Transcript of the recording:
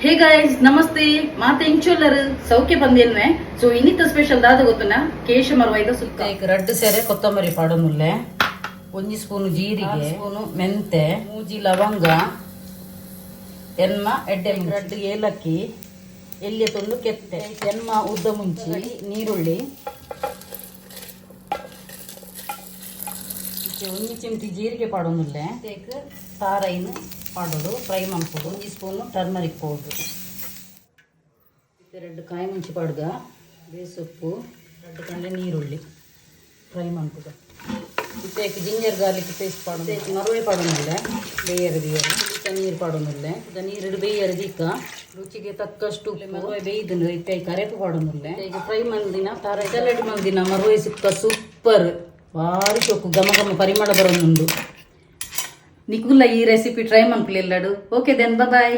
hey guys ನಮಸ್ತೆ ಮಾತೆ ಇಂಚೋಲ್ಲರು ಸೌಖ್ಯ ಬಂದೇನೆ ಸೊ ಇನ್ನಿತ್ತ ಸ್ಪೆಷಲ್ ದಾದ ಗೊತ್ತುನ ಕೇಶ ಮರವೈದ ಸುತ್ತ ರಡ್ಡು ಸೇರೆ ಕೊತ್ತಂಬರಿ ಪಾಡೋನುಲ್ಲೆ 1 ಸ್ಪೂನ್ ಜೀರಿಗೆ ಸ್ಪೂನು ಮೆಂತೆ ಮೂಜಿ ಲವಂಗ ಎನ್ಮ ಎಡ್ಡೆ ರಡ್ಡು ಏಲಕ್ಕಿ ಎಲ್ಲಿ ತೊಂದು ಕೆತ್ತೆ ಎನ್ಮ ಉದ್ದ ಮುಂಚಿ ನೀರುಳ್ಳಿ 1 ಚಿಮಟಿ ಜೀರಿಗೆ ಪಾಡೋನುಲ್ಲೆ ಸಾರೈನು ಪಾಡೋಡು ಫ್ರೈ ಮಾಡ್ಕೊಡು 1 ಸ್ಪೂನು ಟರ್ಮರಿಕ್ ಪೌಡ್ರು 2 ಕಾಯಿ ಮುಂಚಿ ಪಾಡ್ಗ ಬೇಸೊಪ್ಪು 2 ಕಂಡೆ ನೀರುಳ್ಳಿ ಫ್ರೈ ಮಾಡ್ಕೊಡು ಇದಕ್ಕೆ ಜಿಂಜರ್ ಗಾರ್ಲಿಕ್ ಪೇಸ್ಟ್ ಪಾಡೋದು ಮರುವೆ ಪಾಡೋನಲ್ಲ ಬೇಯರು ನೀರು ಪಾಡೋನಲ್ಲ ನೀರು ಬೇಯರು ದೀಕ ರುಚಿಗೆ ತಕ್ಕಷ್ಟು ಮರುವೆ ಬೇಯ್ದು ಇತ್ತೆ ಕರೆಪು ಪಾಡೋನಲ್ಲ ಈಗ ಫ್ರೈ ಮಂದಿನ ತಾರ ಇದೆಲ್ಲ ಮಂದಿನ ಮರುವೆ ಸಿಕ್ಕ ಸೂಪರ್ ಭಾರಿ ಸೊಕ್ಕು ಘಮ ಘಮ ಪರಿಮಳ ಬರೋನುಂಡು ನಿಕುಲ್ಲ ಈ ರೆಸಿಪಿ ಟ್ರೈ ಮಾಡ್ಕೊಳ್ಳಿ ಎಲ್ಲಡು ಓಕೆ ದೆನ್ ಬಾಯ್